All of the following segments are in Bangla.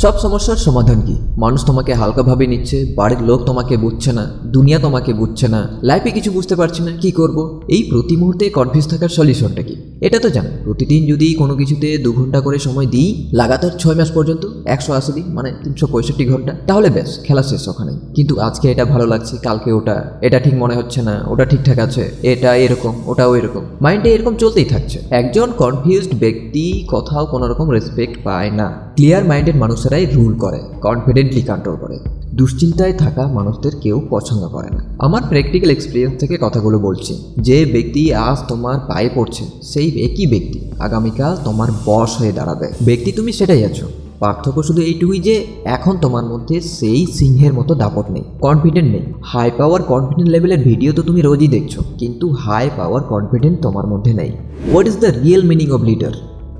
সব সমস্যার সমাধান কি? মানুষ তোমাকে হালকাভাবে নিচ্ছে, বাড়ির লোক তোমাকে বুঝছে না, দুনিয়া তোমাকে বুঝছে না, লাইফে কিছু বুঝতে পারছি না, কি করব? এই প্রতি মুহূর্তে কনফিউজ থাকার সলিউশনটা কি? এটা তো জানো, প্রতিদিন যদি কোনো কিছুতে 2 ঘন্টা করে সময় দিই, লাগাতার 6 মাস পর্যন্ত 180 দিন মানে 365 ঘন্টা, তাহলে ব্যাস খেলা শেষ ওখানেই। কিন্তু আজকে এটা ভালো লাগছে, কালকে ওটা, এটা ঠিক মনে হচ্ছে না, ওটা ঠিকঠাক আছে, এটা এরকম, ওটাও এরকম, মাইন্ডে এরকম চলতেই থাকছে। একজন কনফিউজড ব্যক্তি কোথাও কোনো রকম রেসপেক্ট পায় না। ক্লিয়ার মাইন্ডেড মানুষেরাই রুল করে, কনফিডেন্টলি কন্ট্রোল করে। দুশ্চিন্তায় থাকা মানুষদের কেউ পছন্দ করে না। আমার প্র্যাকটিক্যাল এক্সপিরিয়েন্স থেকে কথাগুলো বলছি। যে ব্যক্তি আজ তোমার পায়ে পড়ছে, সেই একই ব্যক্তি আগামীকাল তোমার বস হয়ে দাঁড়াবে। ব্যক্তি তুমি সেটাই আছো। পার্থক্য শুধু এইটুকুই যে এখন তোমার মধ্যে সেই সিংহের মতো দাপট নেই, কনফিডেন্ট নেই। হাই পাওয়ার কনফিডেন্ট লেভেলের ভিডিও তো তুমি রোজই দেখছো, কিন্তু হাই পাওয়ার কনফিডেন্ট তোমার মধ্যে নেই। What is the real meaning of leader?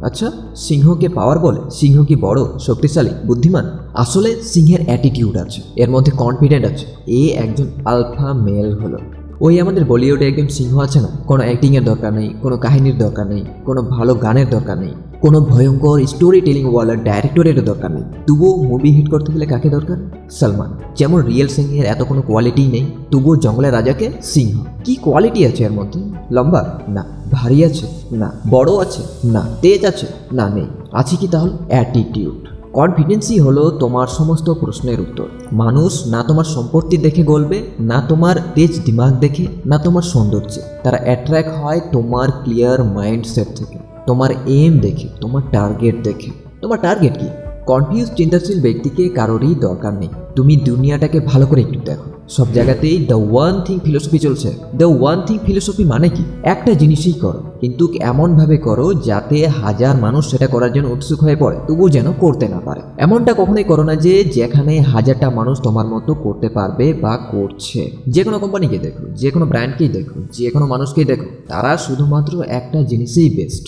আচ্ছা, সিংহকে পাওয়ার বলে? সিংহ কি বড়, শক্তিশালী, বুদ্ধিমান? আসলে সিংহের অ্যাটিটিউড আছে, এর মধ্যে কনফিডেন্ট আছে। এ একজন আলফা মেল হলো। ওই আমাদের বলিউডে একজন সিংহ আছে না, কোনো অ্যাক্টিংয়ের দরকার নেই, কোনো কাহিনীর দরকার নেই, কোনো ভালো গানের দরকার নেই, কোনো ভয়ঙ্কর স্টোরি টেলিং ওয়ালার ডাইরেক্টরেরও দরকার নেই। তবুও মুভি হিট করতে গেলে কাকে দরকার? সলমান। যেমন রিয়েল সিংহের এত কোনো কোয়ালিটিই নেই, তবুও জঙ্গলের রাজাকে সিংহ। কি কোয়ালিটি আছে এর মধ্যে? লম্বা? না। ভারী আছে? না। বড় আছে? না। তেজ আছে? না, নেই। আছে কি তাহলে? অ্যাটিটিউড। কনফিডেন্সই হলো তোমার সমস্ত প্রশ্নের উত্তর। মানুষ না তোমার সম্পত্তি দেখে গলবে, না তোমার তেজ দিমাগ দেখে, না তোমার সৌন্দর্যে। তারা অ্যাট্রাক্ট হয় তোমার ক্লিয়ার মাইন্ডসেট থেকে, তোমার এম দেখে, তোমার টার্গেট দেখে। তোমার টার্গেট কি? কনফিউজ চিন্তাশীল ব্যক্তিকে কারোরই দরকার নেই। তুমি দুনিয়াটাকে ভালো করে একটু দেখো, সব জায়গাতেই দ্য ওয়ান থিং ফিলোসফি চলছে। দ্য ওয়ান থিং ফিলোসফি মানে কি? একটা জিনিসই করো, কিন্তু এমনভাবে করো যাতে হাজার মানুষ সেটা করার জন্য উৎসুক হয়ে পড়ে, তবুও যেন করতে না পারে। এমনটা কখনোই করো না যে যেখানে হাজারটা মানুষ তোমার মতো করতে পারবে বা করছে। যে কোনো কোম্পানিকে দেখো, যে কোনো ব্র্যান্ডকেই দেখো, যে কোনো মানুষকেই দেখো, তারা শুধুমাত্র একটা জিনিসেই বেস্ট।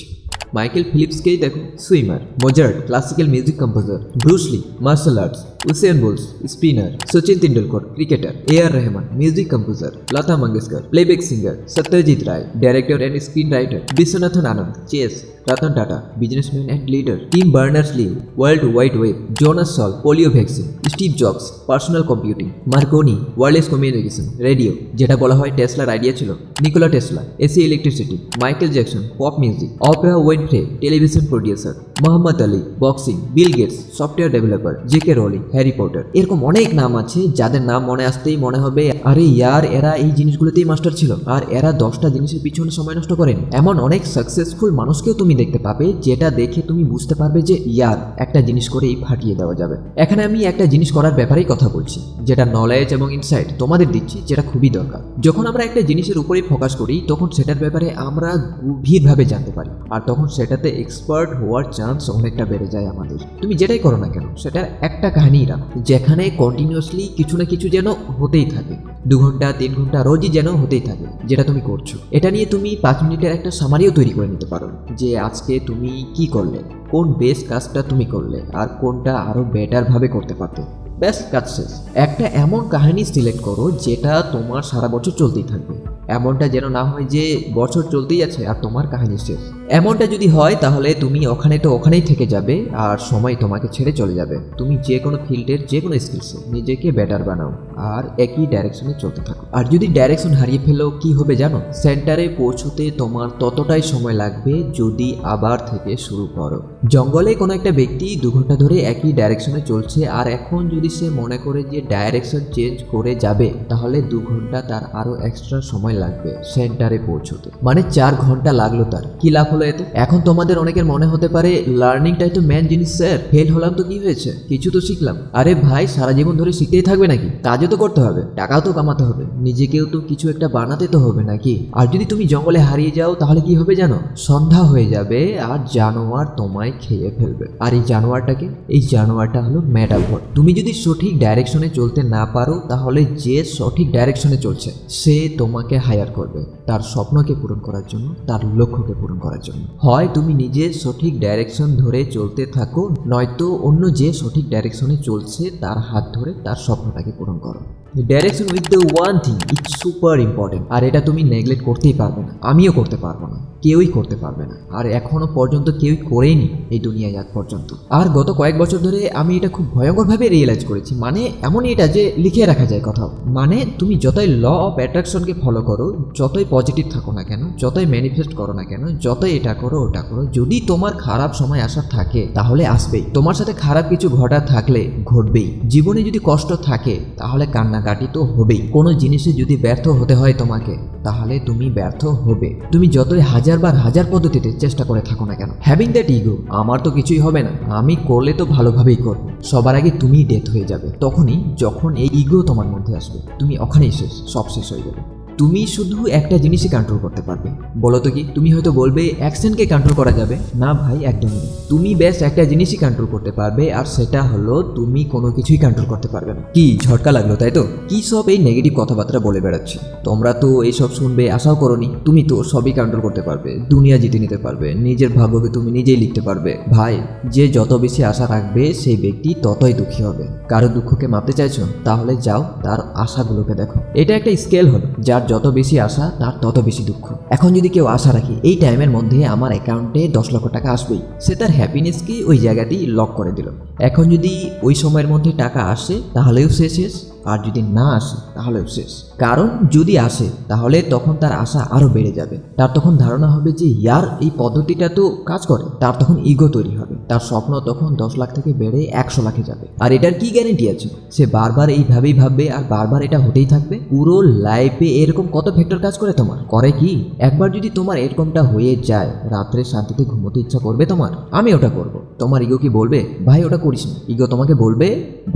মাইকেল ফিলিপসকেই দেখো, swimmer. Mozart, classical music composer. Bruce Lee, martial arts. Usain Bolt, spinner. Sachin Tendulkar, cricketer. AR Rahman, music composer. Lata Mangeshkar, playback singer. Satyajit Ray, director and screen writer. Viswanathan Anand, chess. Ratan Tata, businessman and leader. Tim Berners Lee, world wide web. Jonas Salk, polio vaccine. Steve Jobs, personal computing. Marconi, wireless communication, radio, যেটা বলা হয় টেসলার আইডিয়া ছিল। Nikola Tesla, AC electricity. Michael Jackson, pop music. Oprah Winfrey, television producer. Muhammad Ali, boxing. Bill Gates, software developer. JK Rowling, Harry Potter. এরকম অনেক নাম আছে যাদের নাম মনে আসতেই মনে হবে আরে ইয়ার এরা এই জিনিসগুলোতেই মাস্টার ছিল, আর এরা 10টা জিনিসের পিছনে সময় নষ্ট করেন। এমন অনেক সাকসেসফুল মানুষকেও তুমি দেখতে পাবে যেটা দেখে তুমি বুঝতে পারবে যে ইয়ার একটা জিনিস করেই ফাটিয়ে দেওয়া যাবে। এখানে আমি একটা জিনিস করার ব্যাপারেই কথা বলছি, যেটা নলেজ এবং ইনসাইট তোমাদের দিচ্ছি, যেটা খুবই দরকার। যখন আমরা একটা জিনিসের উপরেই ফোকাস করি, তখন সেটার ব্যাপারে আমরা গভীরভাবে জানতে পারি, আর তখন সেটাতে এক্সপার্ট হওয়ার চান্স অনেকটা বেড়ে যায় আমাদের। তুমি যেটাই করো না কেন, সেটার একটা কাহিনী রাখো, যেখানে কন্টিনিউয়াসলি কিছু না কিছু যেন হতেই থাকে। 2 ঘন্টা 3 ঘন্টা রোজই যেন হতেই থাকে যেটা তুমি করছো। এটা নিয়ে তুমি 5 মিনিটের একটা সামারিও তৈরি করে নিতে পারো, যে আজকে তুমি কি করলে, কোন বেস্ট কাজটা তুমি করলে, আর কোনটা আরো বেটার ভাবে করতে পারতে। ব্যাস, কাজ শেষ। একটা এমন কাহিনী সিলেক্ট করো যেটা তোমার সারা বছর চলতেই থাকবে। এমনটা যেন না হয় যে বছর চলতেই আছে আর তোমার কাহিনী শেষ। এমনটা যদি হয় তাহলে তুমি ওখানেই থেকে যাবে, আর সময় তোমাকে ছেড়ে চলে যাবে। তুমি যে কোনো ফিল্ডের যে কোনো স্কিলসে নিজেকে বেটার বানাও, আর একই ডাইরেকশনে চলতে থাকো। আর যদি ডাইরেকশন হারিয়ে ফেলো, কি হবে জানো? সেন্টারে পৌঁছতে তোমার ততটাই সময় লাগবে যদি আবার থেকে শুরু করো। জঙ্গলে কোনো একটা ব্যক্তি 2 ঘন্টা ধরে একই ডাইরেকশনে চলছে, আর এখন যদি সে মনে করে যে ডাইরেকশন চেঞ্জ করে যাবে, তাহলে 2 ঘন্টা তার আরো এক্সট্রা সময় লাগবে সেন্টারে পৌঁছতে। মানে 4 ঘন্টা লাগলো তার। কি লাভ হলো এতে? এখন তোমাদের অনেকের মনে হতে পারে লার্নিংটাই তো মেন জিনিস স্যার, ফেল হলাম তো কি হয়েছে, কিছু তো শিখলাম। আরে ভাই, সারা জীবন ধরে শিখতেই থাকবে নাকি? কাজও তো করতে হবে, টাকাও তো কামাতে হবে, নিজেকেও তো কিছু একটা বানাতে তো হবে নাকি? আর যদি তুমি জঙ্গলে হারিয়ে যাও তাহলে কি হবে জানো? সন্ধ্যা হয়ে যাবে আর জানোয়ার তোমায় খেয়ে ফেলবে। আর এই জানোয়ারটাকে, এই জানোয়ারটা হলো মেটাফর। তুমি যদি সঠিক ডাইরেকশনে চলতে না পারো, তাহলে যে সঠিক ডাইরেকশনে চলছে সে তোমাকে হায়ার করবে তার স্বপ্নকে পূরণ করার জন্য, তার লক্ষ্যকে পূরণ করার জন্য। হয় তুমি নিজে সঠিক ডাইরেকশন ধরে চলতে থাকো, নয়তো অন্য যে সঠিক ডাইরেকশনে চলছে তার হাত ধরে তার স্বপ্নটাকে পূরণ করো। করো। Direction with the one thing it's super important, আর এটা তুমি নেগলেক্ট করতেই পারবে না, আমিও করতে পারবো না, কেউই করতে পারবে না, আর এখনো পর্যন্ত কেউই করেনি এই দুনিয়ায় আজ পর্যন্ত। আর গত কয়েক বছর ধরে আমি এটা খুব ভয়ঙ্করভাবে রিয়েলাইজ করেছি, মানে এমনই এটা যে লিখে রাখা যায় কোথাও। মানে তুমি যতই ল অফ অ্যাট্রাকশনকে ফলো করো, যতই পজিটিভ থাকো না কেন, যতই ম্যানিফেস্ট করো না কেন, যতই এটা করো ওটা করো, যদি তোমার খারাপ সময় আসার থাকে তাহলে আসবেই। তোমার সাথে খারাপ কিছু ঘটা থাকলে ঘটবেই। জীবনে যদি কষ্ট থাকে তাহলে কান্নাকাটি তো হবেই। কোনো জিনিসে যদি ব্যর্থ হতে হয় তোমাকে, তাহলে তুমি ব্যর্থ হবে। তুমি যতই হাজার পদ্ধতিতে চেষ্টা করে থাকো না কেন, হ্যাভিং দ্যাট ইগো, আমার তো কিছুই হবে না, আমি করলে তো ভালোভাবেই করবো, সবার আগে তুমি ডেথ হয়ে যাবে। তখনই যখন এই ইগো তোমার মধ্যে আসবে, তুমি ওখানেই শেষ, সব শেষ হয়ে যাবে। তুমি শুধু একটা জিনিসই কন্ট্রোল করতে পারবে। বলো তো কি? তুমি হয়তো বলবে অ্যাকশনকে কন্ট্রোল করা যাবে না। ভাই, একদমই না। তুমি বেশ একটা জিনিসই কন্ট্রোল করতে পারবে, আর সেটা হলো তুমি কোনো কিছুই কন্ট্রোল করতে পারবে না। কি ঝটকা লাগলো তাই তো? কি সব এই নেগেটিভ কথাবার্তা বলে বেড়াচ্ছি? তোমরা তো এইসব শুনবে আশাও করোনি। তুমি তো সবই কন্ট্রোল করতে পারবে, দুনিয়া জিতে নিতে পারবে, নিজের ভাগ্যকে তুমি নিজেই লিখতে পারবে। ভাই, যে যত বেশি আশা রাখবে সেই ব্যক্তি ততই দুঃখী হবে। কারো দুঃখকে মাপতে চাইছো? তাহলে যাও তার আশাগুলোকে দেখো। এটা একটা স্কেল হলো, যার যত বেশি আশা তার তত বেশি দুঃখ। এখন যদি কেউ আশা রাখে এই টাইমের মধ্যে আমার অ্যাকাউন্টে 10 লক্ষ টাকা আসবেই, সে তার হ্যাপিনেসকে ওই জায়গাতেই লক করে দিল। এখন যদি ওই সময়ের মধ্যে টাকা আসে তাহলেও সে শেষ, আর যদি না আসে তাহলেও শেষ। কারণ যদি আসে তাহলে তখন তার আশা আরও বেড়ে যাবে। তার তখন ধারণা হবে যে ইয়ার এই পদ্ধতিটা তো কাজ করে। তার তখন ইগো তৈরি হবে, তার স্বপ্ন তখন 10 লাখ থেকে বেড়ে 100 লাখে যাবে। আর এটার কি গ্যারেন্টি আছে? সে বারবার এইভাবেই ভাববে আর বারবার এটা হতেই থাকবে। পুরো লাইফে এরকম কত ফ্যাক্টর কাজ করে তোমার? করে কি? একবার যদি তোমার এরকমটা হয়ে যায়, রাত্রে শান্তিতে ঘুমোতে ইচ্ছা করবে তোমার? আমি ওটা করব। তোমার ইগো কি বলবে ভাই ওটা করিস না? ইগো তোমাকে বলবে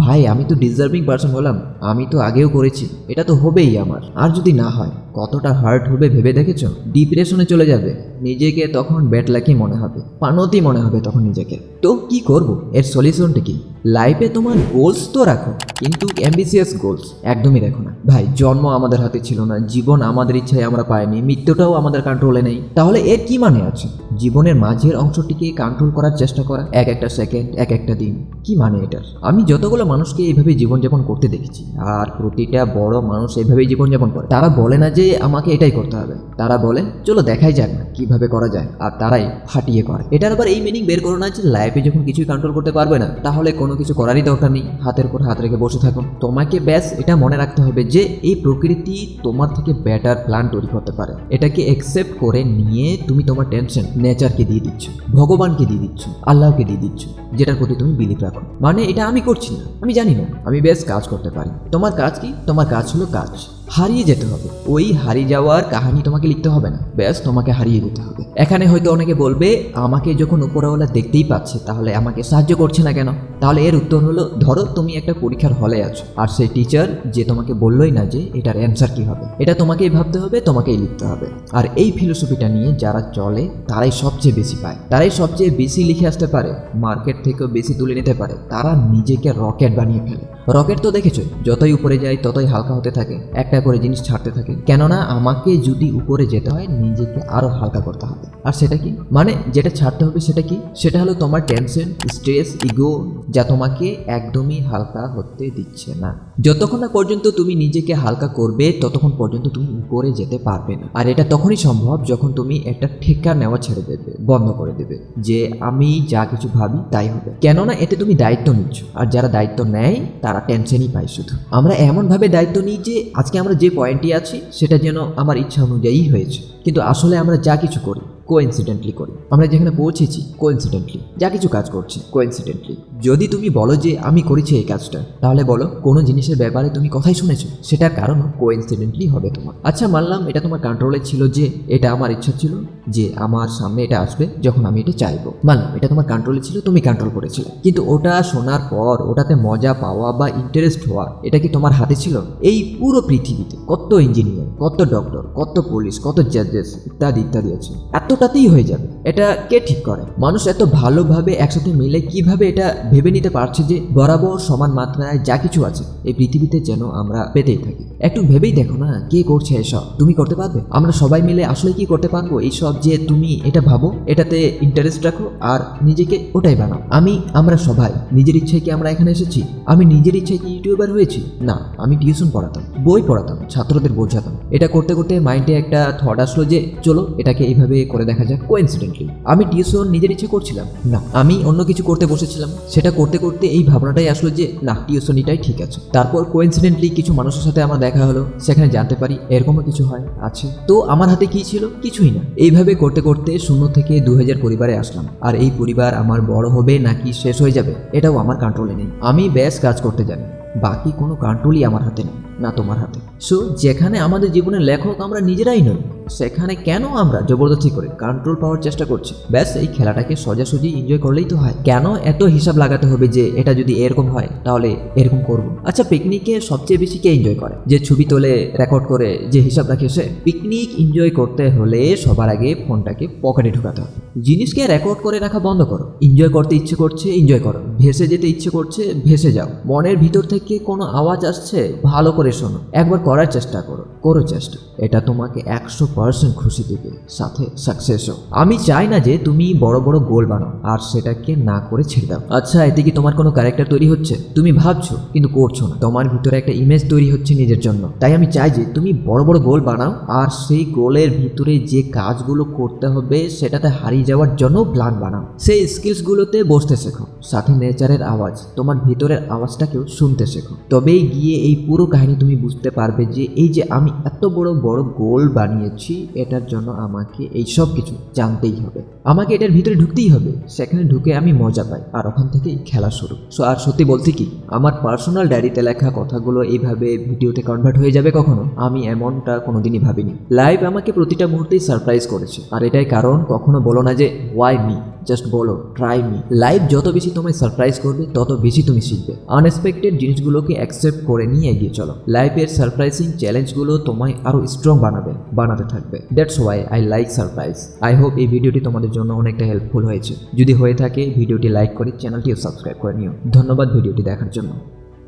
ভাই আমি তো ডিজার্ভিং পারসন হলাম, আমি তো আগেও করেছি, এটা তো হবেই আমার। আর যদি না হয় কতটা হার্ট হবে ভেবে দেখেছো? ডিপ্রেশনে চলে যাবে, নিজেকে তখন ব্যাড লাকি মনে হবে, পানতি মনে হবে তখন নিজেকে। তো কি করব? এর সলিউশনটা কি? লাইফে তোমার গোলস তো রাখো, কিন্তু অ্যাম্বিশিয়াস গোলস একদমই রাখো না। ভাই, জন্ম আমাদের হাতে ছিল না, জীবন আমাদের ইচ্ছায় আমরা পাইনি, মৃত্যুটাও আমাদের কন্ট্রোলে নেই, তাহলে এর কি মানে আছে? জীবনের মাঝের অংশটিকে কন্ট্রোল করার চেষ্টা করা, এক একটা সেকেন্ড, এক একটা দিন, কি মানে এটার? আমি যতগুলো মানুষকে এইভাবে জীবনযাপন করতে দেখেছি, আর প্রতিটা বড় মানুষ এইভাবেই জীবনযাপন করে। তারা বলে না যে আমাকে এটাই করতে হবে, তারা বলে চলো দেখাই যাক না কিভাবে করা যায়, আর তারাই ফাটিয়ে করে। এটার আবার এই মিনিং বের করো না যে লাইফে যখন কিছুই কন্ট্রোল করতে পারবে না তাহলে কোনো কিছু করারই দরকার নেই, হাতের উপর হাত রেখে বসে থাকো। তোমাকে ব্যাস এটা মনে রাখতে হবে যে এই প্রকৃতি তোমার থেকে বেটার প্ল্যান তৈরি করতে পারে। এটাকে অ্যাকসেপ্ট করে নিয়ে তুমি তোমার টেনশন নেচারকে দিয়ে দিচ্ছ, ভগবানকে দিয়ে দিচ্ছ, আল্লাহকে দিয়ে দিচ্ছ, যেটার প্রতি তুমি বিলিভ রাখো। মানে এটা আমি করছি না, আমি জানি না, আমি বেশ কাজ করতে পারি। তোমার কাজ কি? তোমার কাজ হলো কাজ। হারিয়ে যেতে হবে, ওই হারিয়ে যাওয়ার কাহিনী তোমাকে লিখতে হবে না, ব্যাস তোমাকে হারিয়ে যেতে হবে। এখানে হয়তো অনেকে বলবে আমাকে যখন উপরওয়ালা দেখতেই পাচ্ছে তাহলে আমাকে সাহায্য করছে না কেন? তাহলে এর উত্তর হলো, ধরো তুমি একটা পরীক্ষার হলে আছো, আর সেই টিচার যে তোমাকে বললোই না যে এটার অ্যান্সার কি হবে, এটা তোমাকেই ভাবতে হবে, তোমাকেই লিখতে হবে। আর এই ফিলোসফিটা নিয়ে যারা চলে তারাই সবচেয়ে বেশি পায়, তারাই সবচেয়ে বেশি লিখে আসতে পারে, মার্কেট থেকেও বেশি তুলে নিতে পারে। তারা নিজেকে রকেট বানিয়ে ফেলে। রকেট তো দেখেছো, যতই উপরে যায় ততই হালকা হতে থাকে, একটা করে জিনিস ছাড়তে থাকে। কেননা আমাকে যদি উপরে যেতে হয় নিজেকে আরো হালকা করতে হবে। আর সেটা কি? মানে যেটা ছাড়তে হবে সেটা কি? সেটা হলো তোমার টেনশন, স্ট্রেস, ইগো, যা তোমাকে একদমই হালকা হতে দিচ্ছে না। যতক্ষণ না পর্যন্ত তুমি নিজেকে হালকা করবে ততক্ষণ পর্যন্ত তুমি উপরে যেতে পারবে না। আর এটা তখনই সম্ভব যখন তুমি একটা ঠেকা নেওয়া ছেড়ে দেবে, বন্ধ করে দেবে, যে আমি যা কিছু ভাবি তাই হবে। কেননা এতে তুমি দায়িত্ব নিচ্ছ, আর যারা দায়িত্ব নেয় তারা টেনশনই পায় শুধু। আমরা এমনভাবে দায়িত্ব নিই যে আজকে আমরা যে পয়েন্টে আছি সেটা যেন আমার ইচ্ছা অনুযায়ী হয়েছে, কিন্তু আসলে আমরা যা কিছু করি কোইন্সিডেন্টলি করি। আমরা যেখানে পৌঁছেছি কোইন্সিডেন্টলি, যা কিছু কাজ করছি কোইন্সিডেন্টলি। যদি তুমি বলো যে আমি করেছি এই কাজটা, তাহলে বলো কোনো জিনিসের ব্যাপারে তুমি কথাই শুনেছো, সেটার কারণও কোইন্সিডেন্টলি হবে তোমার। আচ্ছা মানলাম এটা তোমার কন্ট্রোলে ছিল, যে এটা আমার ইচ্ছা ছিল যে আমার সামনে এটা আসবে যখন আমি এটা চাইবো। মানলাম এটা তোমার কন্ট্রোলে ছিল, তুমি কন্ট্রোল করেছিলে, কিন্তু ওটা শোনার পর ওটাতে মজা পাওয়া বা ইন্টারেস্ট হওয়া এটা কি তোমার হাতে ছিল? এই পুরো পৃথিবীতে কত ইঞ্জিনিয়ার, কত ডক্টর, কত পুলিশ, কত জাজেস ইত্যাদি ইত্যাদি আছে, এতটাতেই হয়ে যাবে? এটা কে ঠিক করে? মানুষ এত ভালোভাবে একসাথে মিলে কিভাবে এটা ভেবে নিতে পারছে যে বরাবর সমান মাত্রায় যা কিছু আছে এই পৃথিবীতে যেন আমরা পেতেই থাকি? একটু ভেবেই দেখো না কে করছে এসব, তুমি করতে পারবে? আমরা সবাই মিলে আসলে কি করতে পারবো এইসব যে তুমি এটা ভাবো, এটাতে ইন্টারেস্ট রাখো আর নিজেকে ওটাই বানাও। আমরা সবাই নিজের ইচ্ছায় কি আমরা এখানে এসেছি? আমি নিজের ইচ্ছায় কি ইউটিউবার হয়েছি? না, আমি টিউশন পড়াতাম, বই পড়াতাম, ছাত্রদের বোঝাতাম। এটা করতে করতে মাইন্ডে একটা থট আসলো যে চলো এটাকে এইভাবে করে দেখা যাক। কোইন্সিডেন্টলি আমি টিউশন নিজের ইচ্ছে করছিলাম না, আমি অন্য কিছু করতে বসেছিলাম। সেটা করতে করতে এই ভাবনাটাই আসলো যে না, টিউশন এটাই ঠিক আছে। তারপর কোইন্সিডেন্টলি কিছু মানুষের সাথে আমার দেখা হলো, সেখানে জানতে পারি এরকমও কিছু হয় আছে। তো আমার হাতে কি ছিল? কিছুই না। এইভাবে করতে করতে 0 থেকে 2000 পরিবারে আসলাম। আর এই পরিবার আমার বড় হবে নাকি শেষ হয়ে যাবে এটাও আমার কন্ট্রোলে নেই। আমি বেশ কাজ করতে জানি, বাকি কোনো কন্ট্রোলই আমার হাতে নেই, না তোমার হাতে। সো যেখানে আমাদের জীবনের লেখক আমরা নিজেরাই নই, সেখানে কেন আমরা জবরদস্তি করে কন্ট্রোল পাওয়ার চেষ্টা করছি? ব্যাস এই খেলাটাকে সোজাসুজি এনজয় করলেই তো হয়। কেন এত হিসাব লাগাতে হবে যে এটা যদি এরকম হয় তাহলে এরকম করব? আচ্ছা, পিকনিকে সবচেয়ে বেশি কে এনজয় করে? যে ছবি তোলে, রেকর্ড করে, যে হিসাব রাখে সে? পিকনিক এনজয় করতে হলে সবার আগে ফোনটাকে পকেটে ঢুকাতে হবে। জিনিসকে রেকর্ড করে রাখা বন্ধ করো। এনজয় করতে ইচ্ছে করছে এনজয় করো, ভেসে যেতে ইচ্ছে করছে ভেসে যাও। মনের ভিতর থেকে কোনো আওয়াজ আসছে ভালো করে শোনো, একবার করার চেষ্টা করো চেষ্টা। এটা তোমাকে 100% খুশি দেবে, সাথে সাকসেসও। আমি চাই না যে তুমি বড় বড় গোল বানাও আর সেটাকে না করে ছেড়ে দাও। আচ্ছা, এতে কি তোমার কোনো ক্যারেক্টার তৈরি হচ্ছে? তুমি ভাবছো কিন্তু করছো না। তোমার ভিতরে একটা ইমেজ তৈরি হচ্ছে নিজের জন্য। তাই আমি চাই যে তুমি বড় বড় গোল বানাও আর সেই গোলের ভিতরে যে কাজগুলো করতে হবে সেটাতে হারিয়ে যাওয়ার জন্য প্ল্যান বানাও। সেই স্কিলসগুলোতে বসতে শেখো, সাথে নেচারের আওয়াজ, তোমার ভিতরের আওয়াজটাকেও শুনতে শেখো। তবেই গিয়ে এই পুরো কাহিনী তুমি বুঝতে পারবে যে এই যে আমি এত বড় বড় গোল বানিয়েছি, এটার জন্য আমাকে এই সব কিছু জানতেই হবে, আমাকে এটার ভিতরে ঢুকতেই হবে। সেখানে ঢুকে আমি মজা পাই আর ওখান থেকেই খেলা শুরু। আর সত্যি বলতে কি, আমার পার্সোনাল ডায়েরিতে লেখা কথাগুলো এইভাবে ভিডিওতে কনভার্ট হয়ে যাবে কখনো আমি এমনটা কোনোদিনই ভাবিনি। লাইভ আমাকে প্রতিটা মুহূর্তেই সারপ্রাইজ করেছে, আর এটাই কারণ কখনো বলো না যে ওয়াই মি, জাস্ট বলো ট্রাই মি। লাইভ যত বেশি তোমায় সারপ্রাইজ করবে তত বেশি তুমি শিখবে। আনএক্সপেক্টেড জিনিসগুলোকে অ্যাকসেপ্ট করে নিয়ে এগিয়ে চলো। লাইফের সারপ্রাইজিং চ্যালেঞ্জগুলো তোমায় আরো স্ট্রং বানাতে থাকবে। That's why I like surprise. I hope এই ভিডিওটি তোমাদের জন্য অনেকটা হেল্পফুল হয়েছে। যদি হয়ে থাকে ভিডিওটি লাইক করে চ্যানেলটিও সাবস্ক্রাইব করে নিও। ধন্যবাদ ভিডিওটি দেখার জন্য।